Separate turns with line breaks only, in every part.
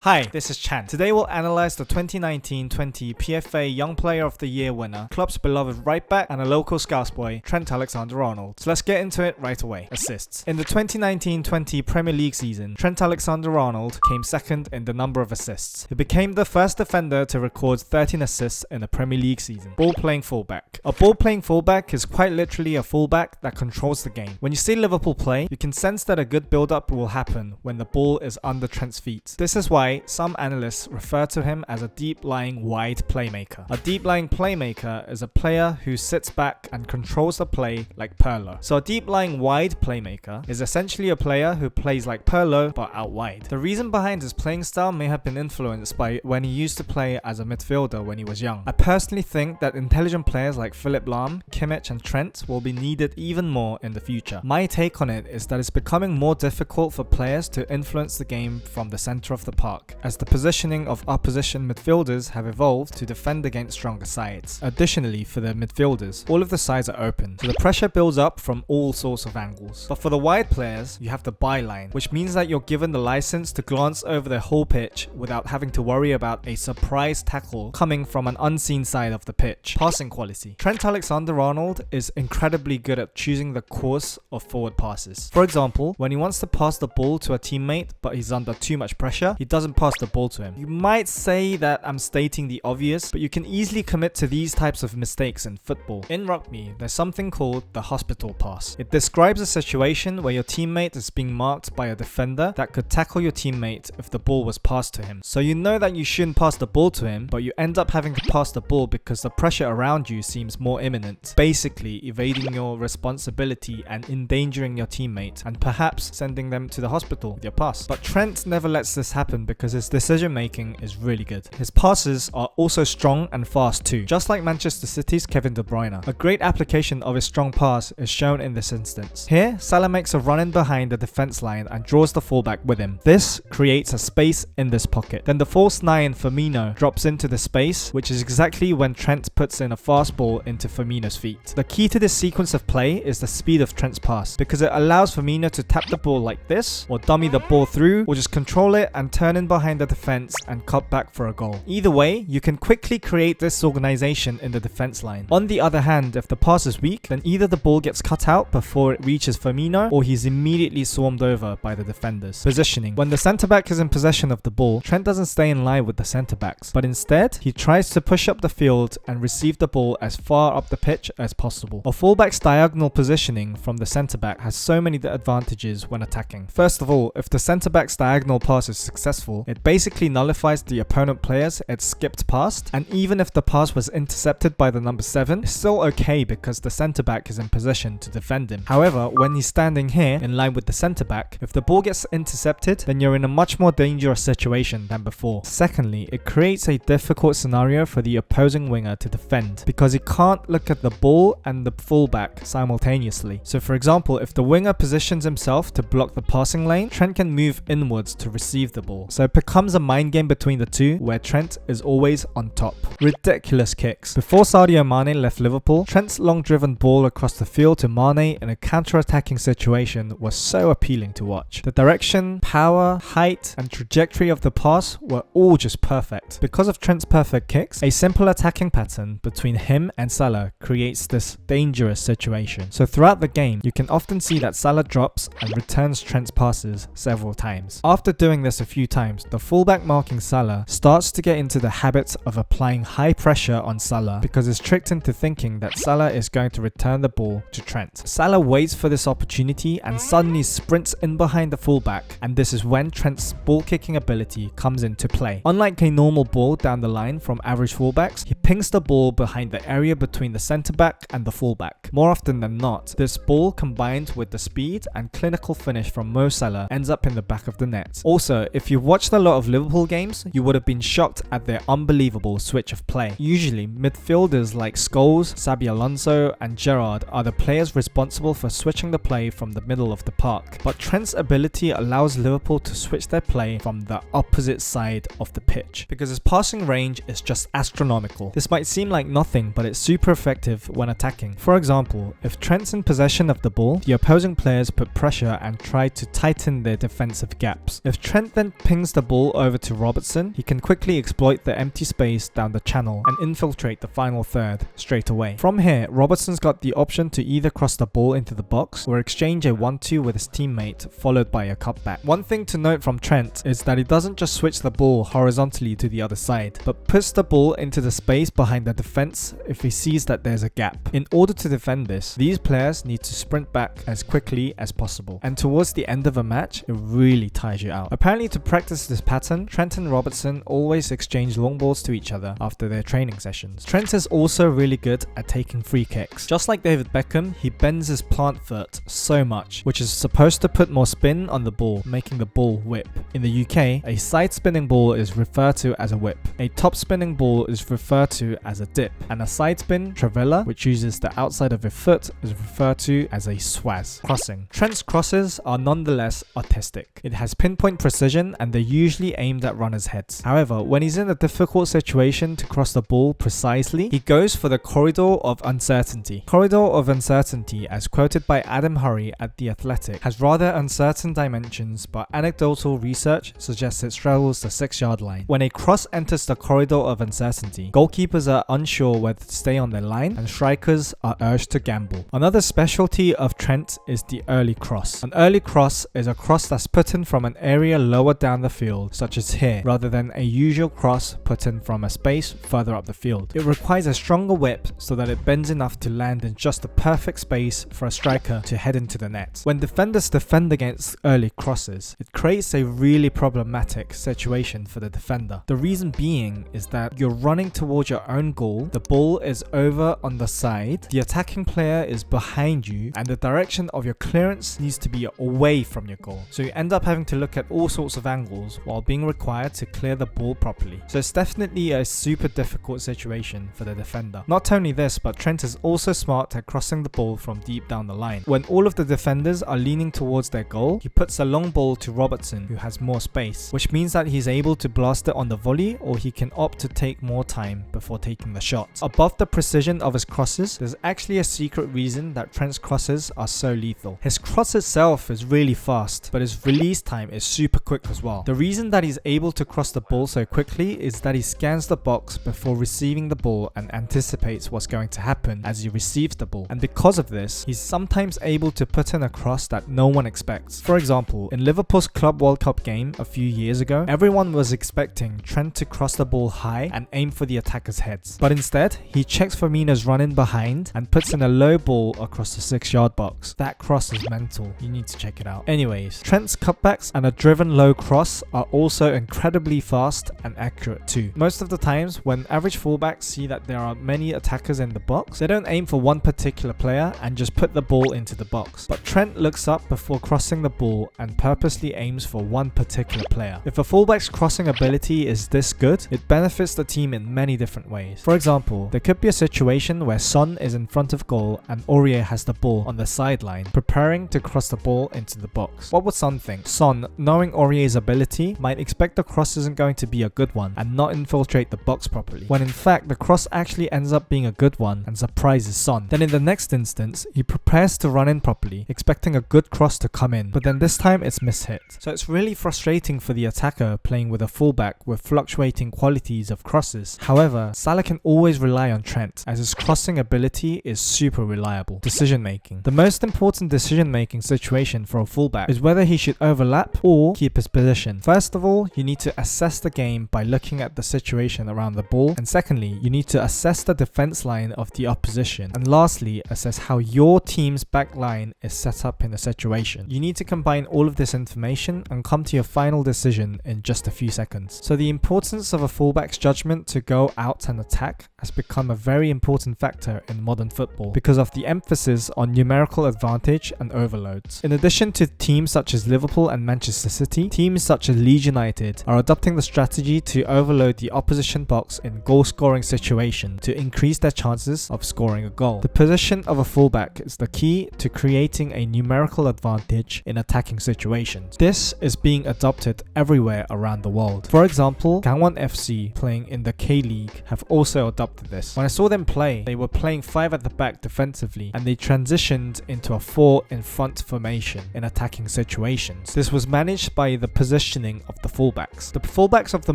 Hi, this is Chan. Today we'll analyze the 2019-20 PFA Young Player of the Year winner, club's beloved right back and a local Scouse boy, Trent Alexander-Arnold. So let's get into it right away. Assists. In the 2019-20 Premier League season, Trent Alexander-Arnold came second in the number of assists. He became the first defender to record 13 assists in a Premier League season. Ball-playing fullback. A ball-playing fullback is quite literally a fullback that controls the game. When you see Liverpool play, you can sense that a good build-up will happen when the ball is under Trent's feet. This is why some analysts refer to him as a deep-lying wide playmaker. A deep-lying playmaker is a player who sits back and controls the play like Pirlo. So a deep-lying wide playmaker is essentially a player who plays like Pirlo but out wide. The reason behind his playing style may have been influenced by when he used to play as a midfielder when he was young. I personally think that intelligent players like Philipp Lahm, Kimmich and Trent will be needed even more in the future. My take on it is that it's becoming more difficult for players to influence the game from the center of the park, as the positioning of opposition midfielders have evolved to defend against stronger sides. Additionally, for the midfielders, all of the sides are open, so the pressure builds up from all sorts of angles. But for the wide players, you have the byline, which means that you're given the license to glance over the whole pitch without having to worry about a surprise tackle coming from an unseen side of the pitch. Passing quality. Trent Alexander-Arnold is incredibly good at choosing the course of forward passes. For example, when he wants to pass the ball to a teammate but he's under too much pressure, he doesn't pass the ball to him. You might say that I'm stating the obvious, but you can easily commit to these types of mistakes in football. In rugby, there's something called the hospital pass. It describes a situation where your teammate is being marked by a defender that could tackle your teammate if the ball was passed to him. So you know that you shouldn't pass the ball to him, but you end up having to pass the ball because the pressure around you seems more imminent, basically evading your responsibility and endangering your teammate and perhaps sending them to the hospital with your pass. But Trent never lets this happen because his decision making is really good. His passes are also strong and fast too, just like Manchester City's Kevin De Bruyne. A great application of his strong pass is shown in this instance. Here, Salah makes a run in behind the defense line and draws the fullback with him. This creates a space in this pocket. Then the false 9 Firmino drops into the space, which is exactly when Trent puts in a fast ball into Firmino's feet. The key to this sequence of play is the speed of Trent's pass, because it allows Firmino to tap the ball like this, or dummy the ball through, or just control it and turn in behind the defense and cut back for a goal. Either way, you can quickly create disorganization in the defense line. On the other hand, if the pass is weak, then either the ball gets cut out before it reaches Firmino, or he's immediately swarmed over by the defenders. Positioning. When the centre-back is in possession of the ball, Trent doesn't stay in line with the centre-backs, but instead, he tries to push up the field and receive the ball as far up the pitch as possible. A fullback's diagonal positioning from the centre-back has so many advantages when attacking. First of all, if the centre-back's diagonal pass is successful, it basically nullifies the opponent players it skipped past, and even if the pass was intercepted by the number 7, it's still okay because the centre-back is in position to defend him. However, when he's standing here in line with the centre-back, if the ball gets intercepted, then you're in a much more dangerous situation than before. Secondly, it creates a difficult scenario for the opposing winger to defend because he can't look at the ball and the fullback simultaneously. So for example, if the winger positions himself to block the passing lane, Trent can move inwards to receive the ball. So it becomes a mind game between the two where Trent is always on top. Ridiculous kicks. Before Sadio Mane left Liverpool, Trent's long driven ball across the field to Mane in a counter-attacking situation was so appealing to watch. The direction, power, height and trajectory of the pass were all just perfect. Because of Trent's perfect kicks, a simple attacking pattern between him and Salah creates this dangerous situation. So throughout the game, you can often see that Salah drops and returns Trent's passes several times. After doing this a few times, the fullback marking Salah starts to get into the habit of applying high pressure on Salah because it's tricked into thinking that Salah is going to return the ball to Trent. Salah waits for this opportunity and suddenly sprints in behind the fullback, and this is when Trent's ball kicking ability comes into play. Unlike a normal ball down the line from average fullbacks, he pings the ball behind the area between the centre-back and the fullback. More often than not, this ball combined with the speed and clinical finish from Mo Salah ends up in the back of the net. Also, if you've watched a lot of Liverpool games, you would have been shocked at their unbelievable switch of play. Usually, midfielders like Scholes, Xabi Alonso and Gerrard are the players responsible for switching the play from the middle of the park. But Trent's ability allows Liverpool to switch their play from the opposite side of the pitch because his passing range is just astronomical. This might seem like nothing, but it's super effective when attacking. For example, if Trent's in possession of the ball, the opposing players put pressure and try to tighten their defensive gaps. If Trent then pings hands the ball over to Robertson, he can quickly exploit the empty space down the channel and infiltrate the final third straight away. From here, Robertson's got the option to either cross the ball into the box or exchange a 1-2 with his teammate followed by a cutback. One thing to note from Trent is that he doesn't just switch the ball horizontally to the other side, but puts the ball into the space behind the defense if he sees that there's a gap. In order to defend this, these players need to sprint back as quickly as possible, and towards the end of a match, it really tires you out. Apparently, to practice this pattern, Trent and Robertson always exchange long balls to each other after their training sessions. Trent is also really good at taking free kicks. Just like David Beckham, he bends his plant foot so much, which is supposed to put more spin on the ball, making the ball whip. In the UK, a side spinning ball is referred to as a whip, a top spinning ball is referred to as a dip, and a side spin, trivela, which uses the outside of your foot, is referred to as a swaz. Crossing. Trent's crosses are nonetheless artistic. It has pinpoint precision and they're usually aimed at runners' heads. However, when he's in a difficult situation to cross the ball precisely, he goes for the corridor of uncertainty. Corridor of uncertainty, as quoted by Adam Hurrey at The Athletic, has rather uncertain dimensions, but anecdotal research suggests it straddles the 6-yard line. When a cross enters the corridor of uncertainty, goalkeepers are unsure whether to stay on their line and strikers are urged to gamble. Another specialty of Trent is the early cross. An early cross is a cross that's put in from an area lower down the field, such as here, rather than a usual cross put in from a space further up the field. It requires a stronger whip so that it bends enough to land in just the perfect space for a striker to head into the net. When defenders defend against early crosses, it creates a really problematic situation for the defender. The reason being is that you're running towards your own goal, the ball is over on the side, the attacking player is behind you, and the direction of your clearance needs to be away from your goal. So you end up having to look at all sorts of angles while being required to clear the ball properly. So it's definitely a super difficult situation for the defender. Not only this, but Trent is also smart at crossing the ball from deep down the line. When all of the defenders are leaning towards their goal, he puts a long ball to Robertson, who has more space, which means that he's able to blast it on the volley, or he can opt to take more time before taking the shot. Above the precision of his crosses, there's actually a secret reason that Trent's crosses are so lethal. His cross itself is really fast, but his release time is super quick as well. The reason that he's able to cross the ball so quickly is that he scans the box before receiving the ball and anticipates what's going to happen as he receives the ball. And because of this, he's sometimes able to put in a cross that no one expects. For example, in Liverpool's Club World Cup game a few years ago, everyone was expecting Trent to cross the ball high and aim for the attackers' heads. But instead, he checks Firmino's run in behind and puts in a low ball across the 6-yard box. That cross is mental. You need to check it out. Anyways, Trent's cutbacks and a driven low cross are also incredibly fast and accurate too. Most of the times, when average fullbacks see that there are many attackers in the box, they don't aim for one particular player and just put the ball into the box. But Trent looks up before crossing the ball and purposely aims for one particular player. If a fullback's crossing ability is this good, it benefits the team in many different ways. For example, there could be a situation where Son is in front of goal and Aurier has the ball on the sideline, preparing to cross the ball into the box. What would Son think? Son, knowing Aurier's ability, might expect the cross isn't going to be a good one and not infiltrate the box properly, when in fact the cross actually ends up being a good one and surprises Son. Then in the next instance, he prepares to run in properly, expecting a good cross to come in, but then this time it's mishit. So it's really frustrating for the attacker playing with a fullback with fluctuating qualities of crosses. However, Salah can always rely on Trent, as his crossing ability is super reliable. Decision making. The most important decision making situation for a fullback is whether he should overlap or keep his position. First of all, you need to assess the game by looking at the situation around the ball, and secondly, you need to assess the defense line of the opposition, and lastly, assess how your team's back line is set up in the situation. You need to combine all of this information and come to your final decision in just a few seconds. So the importance of a fullback's judgment to go out and attack has become a very important factor in modern football because of the emphasis on numerical advantage and overloads. In addition to teams such as Liverpool and Manchester City, teams such as Leeds United are adopting the strategy to overload the opposition box in goal-scoring situations to increase their chances of scoring a goal. The position of a fullback is the key to creating a numerical advantage in attacking situations. This is being adopted everywhere around the world. For example, Gangwon FC, playing in the K-League, have also adopted interrupted this. When I saw them play, they were playing 5 at the back defensively, and they transitioned into a 4 in front formation in attacking situations. This was managed by the positioning of the fullbacks. The fullbacks of the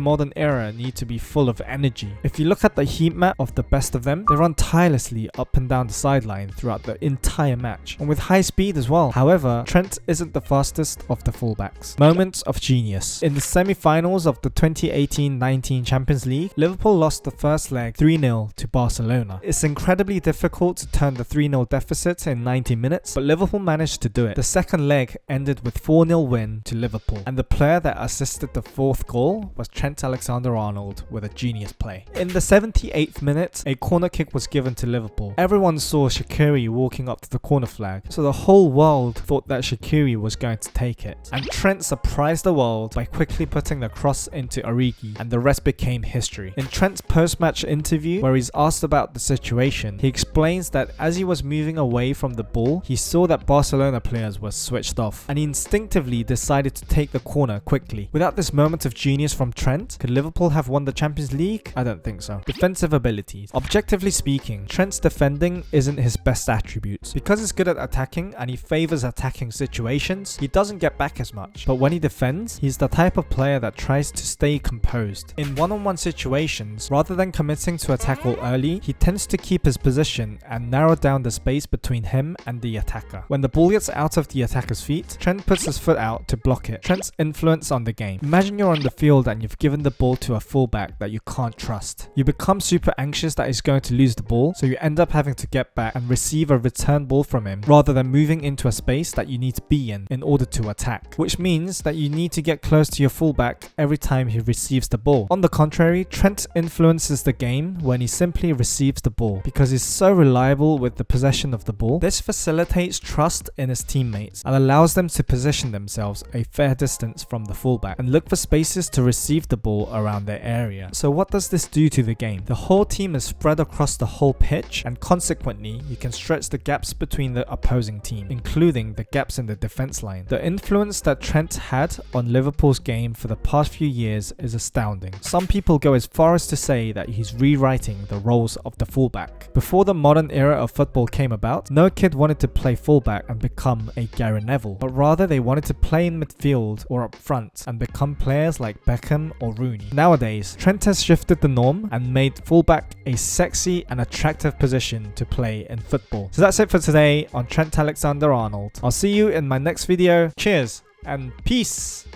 modern era need to be full of energy. If you look at the heat map of the best of them, they run tirelessly up and down the sideline throughout the entire match, and with high speed as well. However, Trent isn't the fastest of the fullbacks. Moments of genius. In the semi-finals of the 2018-19 Champions League, Liverpool lost the first leg 3-0 to Barcelona. It's incredibly difficult to turn the 3-0 deficit in 90 minutes, but Liverpool managed to do it. The second leg ended with 4-0 win to Liverpool, and the player that assisted the 4th goal was Trent Alexander-Arnold with a genius play. In the 78th minute, a corner kick was given to Liverpool. Everyone saw Shaqiri walking up to the corner flag, so the whole world thought that Shaqiri was going to take it. And Trent surprised the world by quickly putting the cross into Origi, and the rest became history. In Trent's post-match interview, where he's asked about the situation, he explains that as he was moving away from the ball, he saw that Barcelona players were switched off, and he instinctively decided to take the corner quickly. Without this moment of genius from Trent, could Liverpool have won the Champions League? I don't think so. Defensive abilities. Objectively speaking, Trent's defending isn't his best attribute. Because he's good at attacking and he favors attacking situations, he doesn't get back as much. But when he defends, he's the type of player that tries to stay composed. In one-on-one situations, rather than committing to a tackle early, he tends to keep his position and narrow down the space between him and the attacker. When the ball gets out of the attacker's feet, Trent puts his foot out to block it. Trent's influence on the game. Imagine you're on the field and you've given the ball to a fullback that you can't trust. You become super anxious that he's going to lose the ball, so you end up having to get back and receive a return ball from him rather than moving into a space that you need to be in order to attack, which means that you need to get close to your fullback every time he receives the ball. On the contrary, Trent influences the game when he simply receives the ball because he's so reliable with the possession of the ball. This facilitates trust in his teammates and allows them to position themselves a fair distance from the fullback and look for spaces to receive the ball around their area. So what does this do to the game? The whole team is spread across the whole pitch, and consequently you can stretch the gaps between the opposing team, including the gaps in the defense line. The influence that Trent had on Liverpool's game for the past few years is astounding. Some people go as far as to say that he's rewriting the roles of the fullback. Before the modern era of football came about, no kid wanted to play fullback and become a Gary Neville, but rather they wanted to play in midfield or up front and become players like Beckham or Rooney. Nowadays, Trent has shifted the norm and made fullback a sexy and attractive position to play in football. So that's it for today on Trent Alexander-Arnold. I'll see you in my next video. Cheers and peace!